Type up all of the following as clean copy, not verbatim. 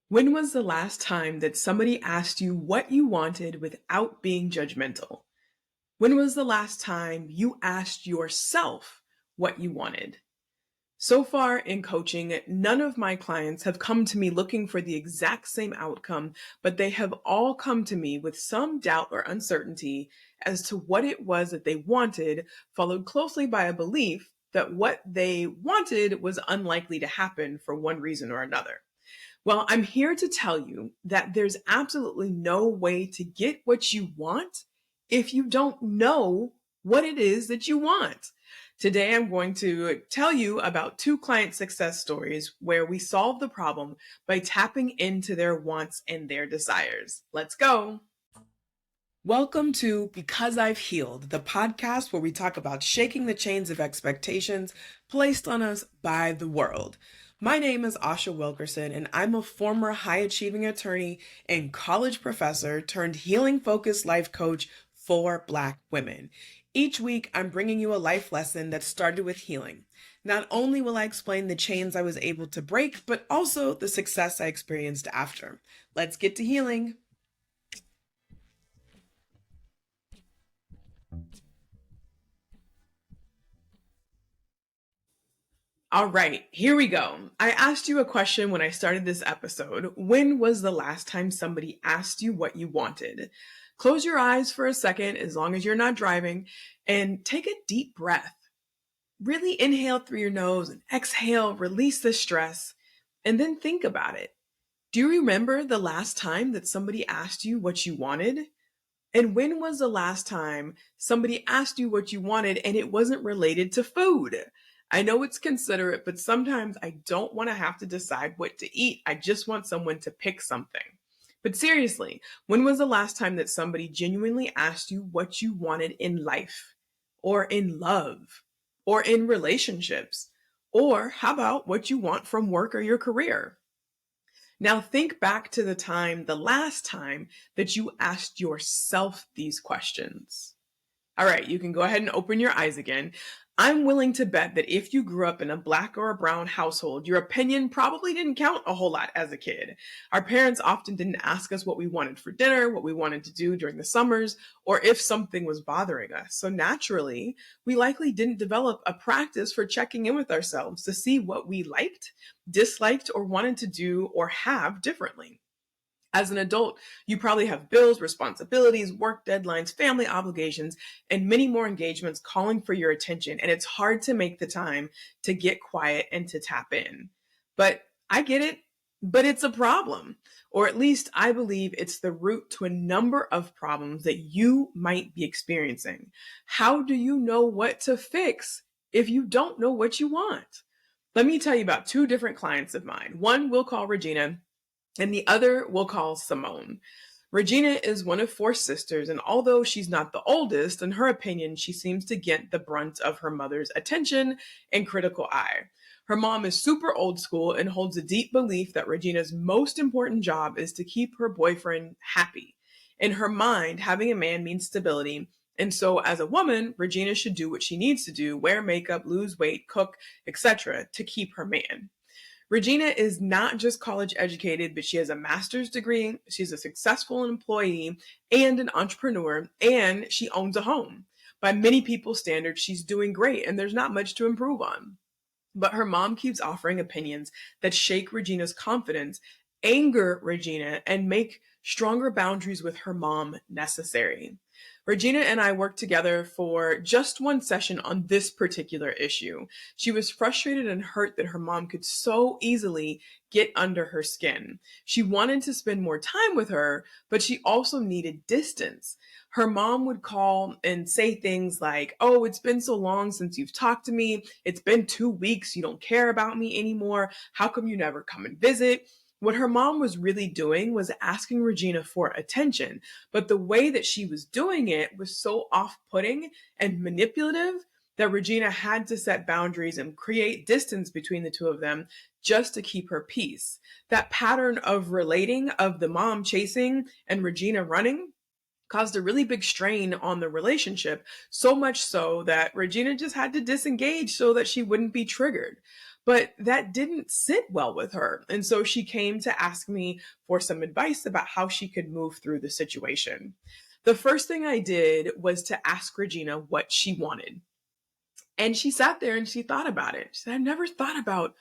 When was the last time that somebody asked you what you wanted without being judgmental? When was the last time you asked yourself what you wanted? So far in coaching, none of my clients have come to me looking for the exact same outcome, but they have all come to me with some doubt or uncertainty as to what it was that they wanted, followed closely by a belief that what they wanted was unlikely to happen for one reason or another. Well, I'm here to tell you that there's absolutely no way to get what you want if you don't know what it is that you want. Today, I'm going to tell you about two client success stories where we solve the problem by tapping into their wants and their desires. Let's go. Welcome to Because I've Healed, the podcast where we talk about shaking the chains of expectations placed on us by the world. My name is Asha Wilkerson, and I'm a former high-achieving attorney and college professor turned healing-focused life coach for Black women. Each week, I'm bringing you a life lesson that started with healing. Not only will I explain the chains I was able to break, but also the success I experienced after. Let's get to healing. All right, here we go. I asked you a question when I started this episode. When was the last time somebody asked you what you wanted? Close your eyes for a second, as long as you're not driving, and take a deep breath. Really inhale through your nose and exhale, release the stress, and then think about it. Do you remember the last time that somebody asked you what you wanted? And when was the last time somebody asked you what you wanted and it wasn't related to food? I know it's considerate, but sometimes I don't want to have to decide what to eat. I just want someone to pick something. But seriously, when was the last time that somebody genuinely asked you what you wanted in life, or in love, or in relationships? Or how about what you want from work or your career? Now think back to the last time that you asked yourself these questions. All right, you can go ahead and open your eyes again. I'm willing to bet that if you grew up in a Black or a brown household, your opinion probably didn't count a whole lot as a kid. Our parents often didn't ask us what we wanted for dinner, what we wanted to do during the summers, or if something was bothering us. So naturally, we likely didn't develop a practice for checking in with ourselves to see what we liked, disliked, or wanted to do or have differently. As an adult, you probably have bills, responsibilities, work deadlines, family obligations, and many more engagements calling for your attention. And it's hard to make the time to get quiet and to tap in. But I get it, but it's a problem. Or at least I believe it's the root to a number of problems that you might be experiencing. How do you know what to fix if you don't know what you want? Let me tell you about two different clients of mine. One we'll call Regina, and the other we'll call Simone. Regina is one of four sisters, and although she's not the oldest, in her opinion, she seems to get the brunt of her mother's attention and critical eye. Her mom is super old school and holds a deep belief that Regina's most important job is to keep her boyfriend happy. In her mind, having a man means stability, and so as a woman, Regina should do what she needs to do, wear makeup, lose weight, cook, etc., to keep her man. Regina is not just college educated, but she has a master's degree. She's a successful employee and an entrepreneur, and she owns a home. By many people's standards, she's doing great, and there's not much to improve on. But her mom keeps offering opinions that shake Regina's confidence, anger Regina, and make stronger boundaries with her mom necessary. Regina and I worked together for just one session on this particular issue. She was frustrated and hurt that her mom could so easily get under her skin. She wanted to spend more time with her, but she also needed distance. Her mom would call and say things like, "Oh, it's been so long since you've talked to me. It's been 2 weeks. You don't care about me anymore. How come you never come and visit?" What her mom was really doing was asking Regina for attention, but the way that she was doing it was so off-putting and manipulative that Regina had to set boundaries and create distance between the two of them just to keep her peace. That pattern of relating, of the mom chasing and Regina running, caused a really big strain on the relationship, so much so that Regina just had to disengage so that she wouldn't be triggered. But that didn't sit well with her. And so she came to ask me for some advice about how she could move through the situation. The first thing I did was to ask Regina what she wanted. And she sat there and she thought about it. She said, I've never thought about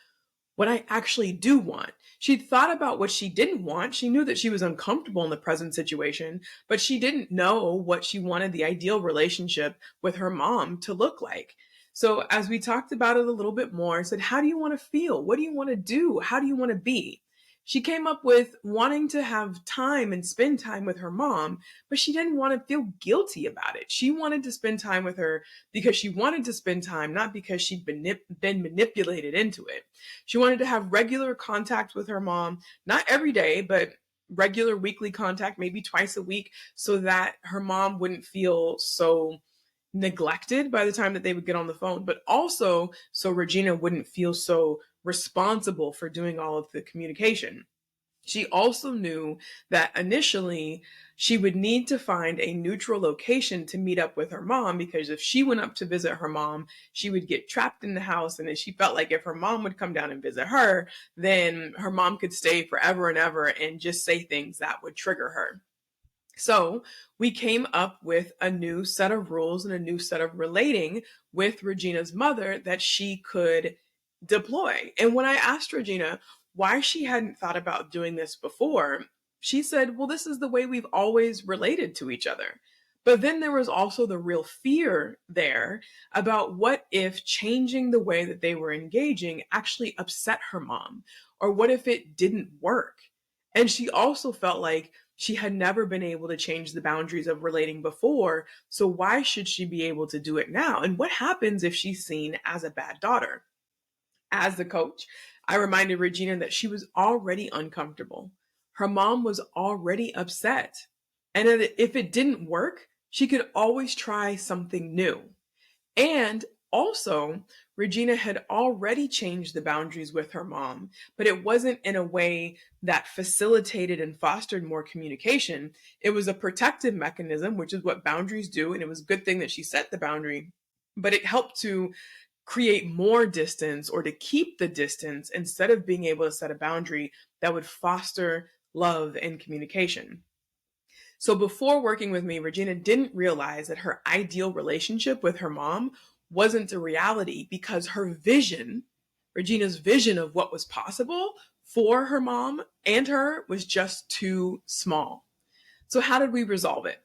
what I actually do want. She'd thought about what she didn't want. She knew that she was uncomfortable in the present situation, but she didn't know what she wanted the ideal relationship with her mom to look like. So as we talked about it a little bit more, I said, how do you want to feel? What do you want to do? How do you want to be? She came up with wanting to have time and spend time with her mom, but she didn't want to feel guilty about it. She wanted to spend time with her because she wanted to spend time, not because she'd been manipulated into it. She wanted to have regular contact with her mom, not every day, but regular weekly contact, maybe twice a week, so that her mom wouldn't feel so neglected by the time that they would get on the phone, but also so Regina wouldn't feel so responsible for doing all of the communication. She also knew that initially she would need to find a neutral location to meet up with her mom, because if she went up to visit her mom, she would get trapped in the house. And then she felt like if her mom would come down and visit her, then her mom could stay forever and ever and just say things that would trigger her. So we came up with a new set of rules and a new set of relating with Regina's mother that she could deploy. And when I asked Regina why she hadn't thought about doing this before, she said, well, this is the way we've always related to each other. But then there was also the real fear there about what if changing the way that they were engaging actually upset her mom, or what if it didn't work? And she also felt like she had never been able to change the boundaries of relating before. So why should she be able to do it now? And what happens if she's seen as a bad daughter? As the coach, I reminded Regina that she was already uncomfortable. Her mom was already upset. And that if it didn't work, she could always try something new. And also, Regina had already changed the boundaries with her mom, but it wasn't in a way that facilitated and fostered more communication. It was a protective mechanism, which is what boundaries do. And it was a good thing that she set the boundary, but it helped to create more distance or to keep the distance instead of being able to set a boundary that would foster love and communication. So before working with me, Regina didn't realize that her ideal relationship with her mom wasn't a reality, because her vision, Regina's vision of what was possible for her mom and her, was just too small. So how did we resolve it?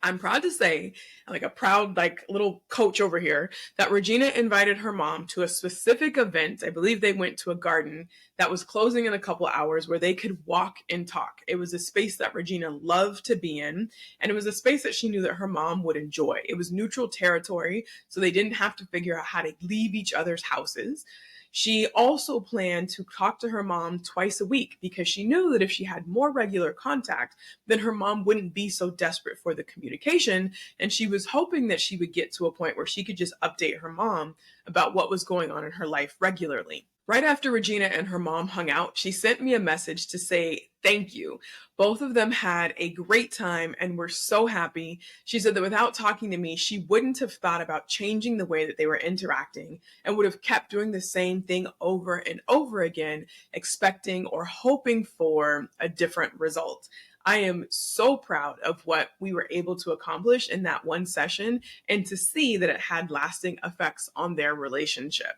I'm proud to say, like a proud, like little coach over here, that Regina invited her mom to a specific event. I believe they went to a garden that was closing in a couple hours where they could walk and talk. It was a space that Regina loved to be in, and it was a space that she knew that her mom would enjoy. It was neutral territory, so they didn't have to figure out how to leave each other's houses. She also planned to talk to her mom twice a week, because she knew that if she had more regular contact, then her mom wouldn't be so desperate for the communication. And she was hoping that she would get to a point where she could just update her mom about what was going on in her life regularly. Right after Regina and her mom hung out, she sent me a message to say thank you. Both of them had a great time and were so happy. She said that without talking to me, she wouldn't have thought about changing the way that they were interacting, and would have kept doing the same thing over and over again, expecting or hoping for a different result. I am so proud of what we were able to accomplish in that one session, and to see that it had lasting effects on their relationship.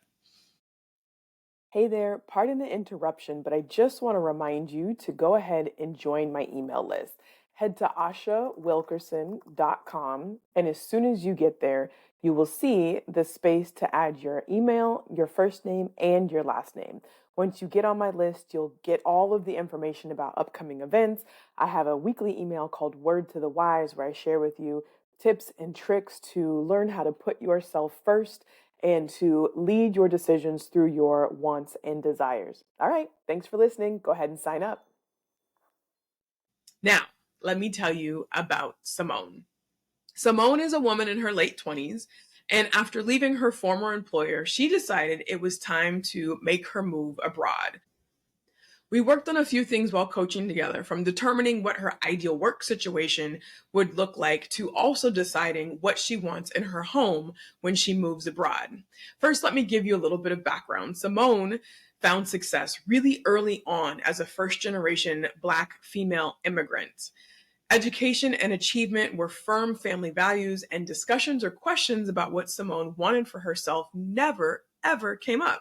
Hey there, pardon the interruption, but I just want to remind you to go ahead and join my email list. Head to ashawilkerson.com, and as soon as you get there, you will see the space to add your email, your first name, and your last name. Once you get on my list, you'll get all of the information about upcoming events. I have a weekly email called Word to the Wise, where I share with you tips and tricks to learn how to put yourself first and to lead your decisions through your wants and desires. All right, thanks for listening. Go ahead and sign up. Now, let me tell you about Simone. Simone is a woman in her late 20s, and after leaving her former employer, she decided it was time to make her move abroad. We worked on a few things while coaching together, from determining what her ideal work situation would look like to also deciding what she wants in her home when she moves abroad. First, let me give you a little bit of background. Simone found success really early on as a first generation Black female immigrant. Education and achievement were firm family values, and discussions or questions about what Simone wanted for herself never, ever came up.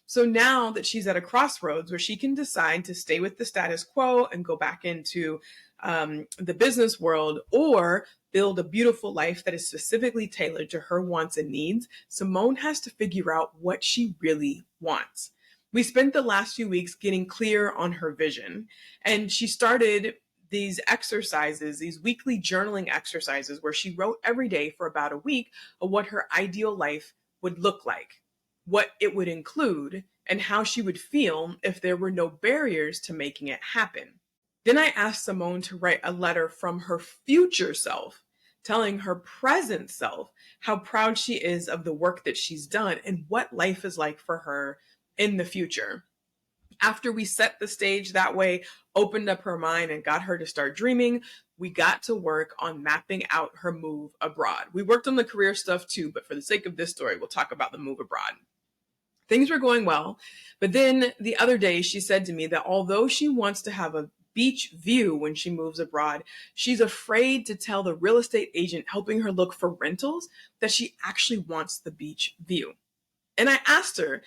So now that she's at a crossroads where she can decide to stay with the status quo and go back into the business world, or build a beautiful life that is specifically tailored to her wants and needs, Simone has to figure out what she really wants. We spent the last few weeks getting clear on her vision, and she started these exercises, these weekly journaling exercises, where she wrote every day for about a week of what her ideal life would look like, what it would include, and how she would feel if there were no barriers to making it happen. Then I asked Simone to write a letter from her future self, telling her present self how proud she is of the work that she's done and what life is like for her in the future. After we set the stage that way, opened up her mind, and got her to start dreaming, we got to work on mapping out her move abroad. We worked on the career stuff too, but for the sake of this story, we'll talk about the move abroad. Things were going well, but then the other day she said to me that although she wants to have a beach view when she moves abroad, she's afraid to tell the real estate agent helping her look for rentals that she actually wants the beach view. And I asked her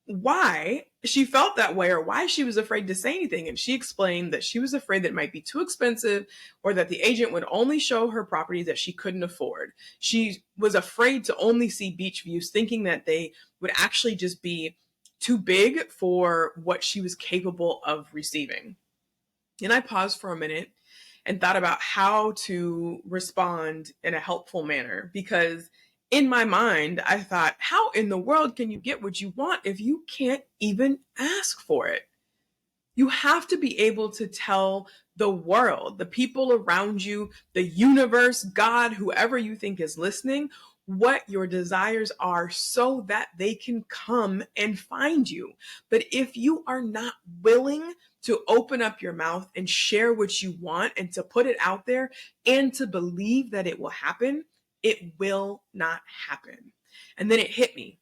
why she felt that way or why she was afraid to say anything. And she explained that she was afraid that it might be too expensive or that the agent would only show her properties that she couldn't afford. She was afraid to only see beach views, thinking that they would actually just be too big for what she was capable of receiving. And I paused for a minute and thought about how to respond in a helpful manner, because in my mind, I thought, how in the world can you get what you want if you can't even ask for it? You have to be able to tell the world, the people around you, the universe, God, whoever you think is listening, what your desires are so that they can come and find you. But if you are not willing to open up your mouth and share what you want and to put it out there and to believe that it will happen, it will not happen. And then it hit me.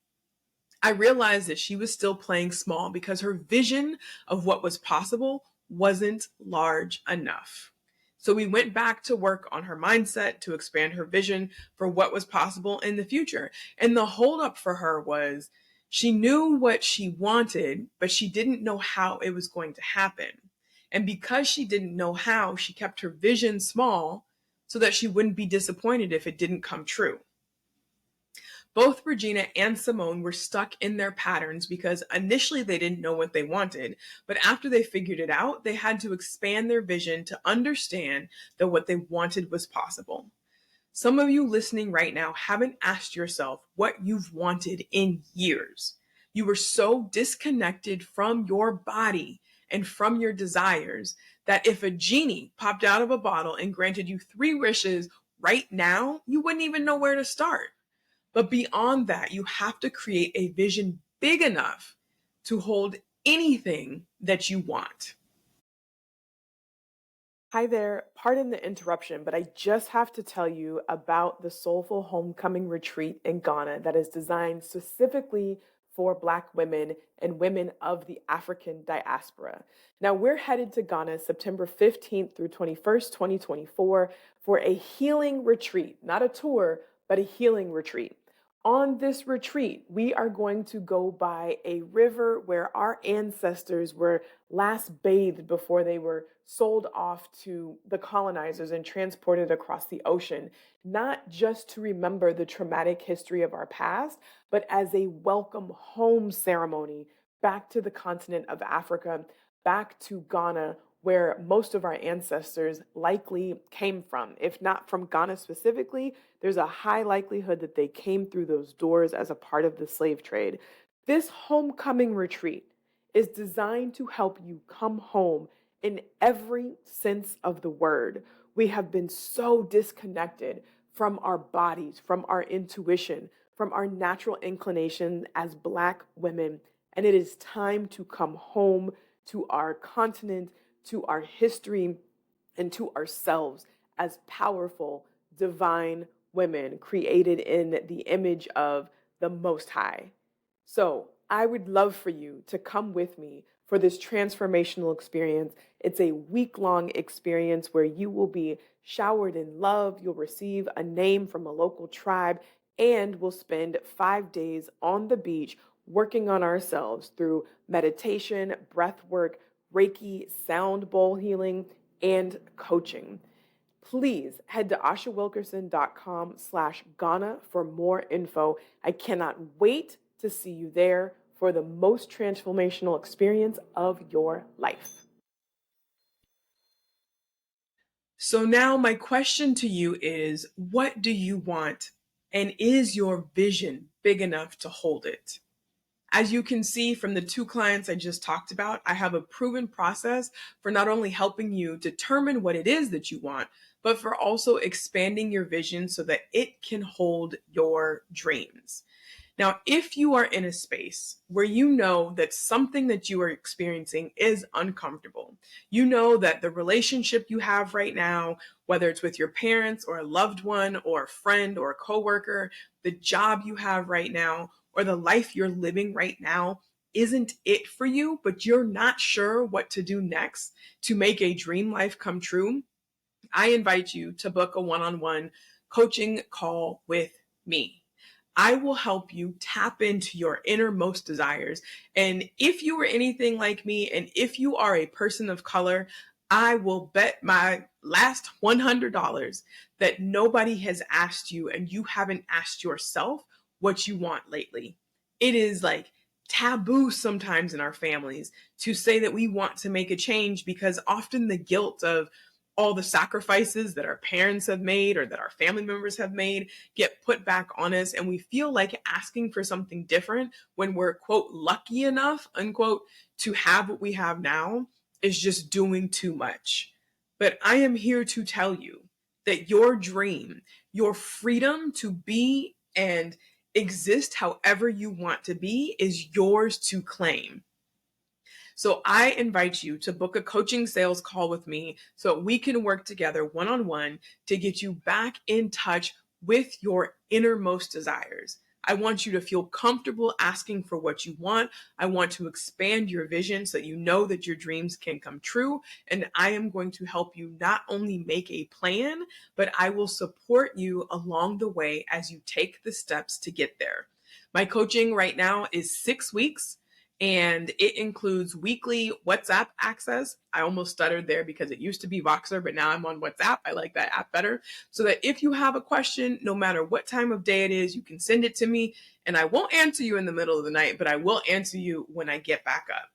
I realized that she was still playing small because her vision of what was possible wasn't large enough. So we went back to work on her mindset to expand her vision for what was possible in the future. And the holdup for her was she knew what she wanted, but she didn't know how it was going to happen. And because she didn't know how, she kept her vision small so that she wouldn't be disappointed if it didn't come true. Both Regina and Simone were stuck in their patterns because initially they didn't know what they wanted, but after they figured it out, they had to expand their vision to understand that what they wanted was possible. Some of you listening right now haven't asked yourself what you've wanted in years. You were so disconnected from your body and from your desires that if a genie popped out of a bottle and granted you 3 wishes right now, you wouldn't even know where to start. But beyond that, you have to create a vision big enough to hold anything that you want. Hi there, pardon the interruption, but I just have to tell you about the Soulful Homecoming Retreat in Ghana that is designed specifically for Black women and women of the African diaspora. Now, we're headed to Ghana September 15th through 21st, 2024 for a healing retreat, not a tour, but a healing retreat. On this retreat, we are going to go by a river where our ancestors were last bathed before they were sold off to the colonizers and transported across the ocean, not just to remember the traumatic history of our past, but as a welcome home ceremony back to the continent of Africa, back to Ghana, where most of our ancestors likely came from. If not from Ghana specifically, there's a high likelihood that they came through those doors as a part of the slave trade. This homecoming retreat is designed to help you come home in every sense of the word. We have been so disconnected from our bodies, from our intuition, from our natural inclination as Black women, and it is time to come home to our continent, to our history, and to ourselves as powerful, divine women created in the image of the Most High. So I would love for you to come with me for this transformational experience. It's a week-long experience where you will be showered in love. You'll receive a name from a local tribe, and we'll spend 5 days on the beach working on ourselves through meditation, breath work, Reiki, sound bowl healing, and coaching. Please head to ashawilkerson.com/Ghana for more info. I cannot wait to see you there for the most transformational experience of your life. So now my question to you is, what do you want? And is your vision big enough to hold it? As you can see from the 2 clients I just talked about, I have a proven process for not only helping you determine what it is that you want, but for also expanding your vision so that it can hold your dreams. Now, if you are in a space where you know that something that you are experiencing is uncomfortable, you know that the relationship you have right now, whether it's with your parents or a loved one or a friend or a coworker, the job you have right now, or the life you're living right now isn't it for you, but you're not sure what to do next to make a dream life come true, I invite you to book a one-on-one coaching call with me. I will help you tap into your innermost desires. And if you are anything like me, and if you are a person of color, I will bet my last $100 that nobody has asked you and you haven't asked yourself what you want lately. It is like taboo sometimes in our families to say that we want to make a change because often the guilt of all the sacrifices that our parents have made or that our family members have made get put back on us. And we feel like asking for something different when we're, quote, lucky enough, unquote, to have what we have now is just doing too much. But I am here to tell you that your dream, your freedom to be and exist however you want to be is yours to claim. So I invite you to book a coaching sales call with me so we can work together one-on-one to get you back in touch with your innermost desires. I want you to feel comfortable asking for what you want. I want to expand your vision so that you know that your dreams can come true. And I am going to help you not only make a plan, but I will support you along the way as you take the steps to get there. My coaching right now is 6 weeks. And it includes weekly WhatsApp access. I almost stuttered there because it used to be Voxer, but now I'm on WhatsApp. I like that app better. So that if you have a question, no matter what time of day it is, you can send it to me. And I won't answer you in the middle of the night, but I will answer you when I get back up.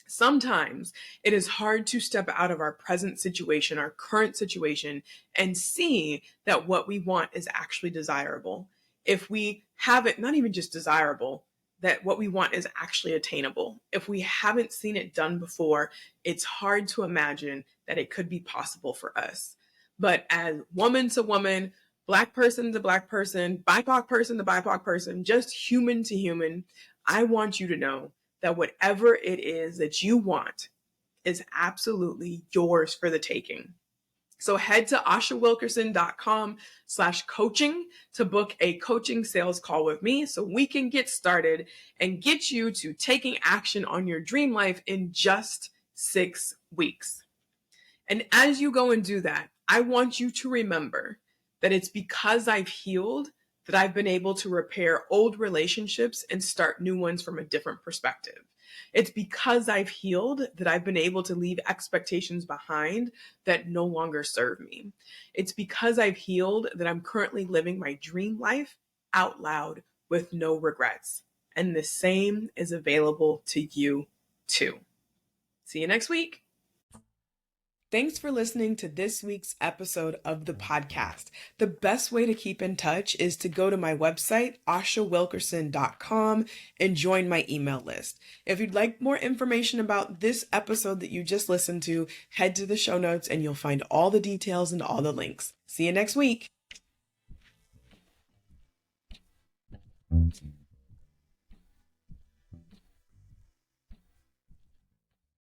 Sometimes it is hard to step out of our present situation, our current situation, and see that what we want is actually desirable. If we have it, not even just desirable, that what we want is actually attainable. If we haven't seen it done before, it's hard to imagine that it could be possible for us. But as woman to woman, Black person to Black person, BIPOC person to BIPOC person, just human to human, I want you to know that whatever it is that you want is absolutely yours for the taking. So head to ashawilkerson.com/coaching to book a coaching sales call with me so we can get started and get you to taking action on your dream life in just 6 weeks. And as you go and do that, I want you to remember that it's because I've healed that I've been able to repair old relationships and start new ones from a different perspective. It's because I've healed that I've been able to leave expectations behind that no longer serve me. It's because I've healed that I'm currently living my dream life out loud with no regrets. And the same is available to you too. See you next week. Thanks for listening to this week's episode of the podcast. The best way to keep in touch is to go to my website, ashawilkerson.com, and join my email list. If you'd like more information about this episode that you just listened to, head to the show notes and you'll find all the details and all the links. See you next week.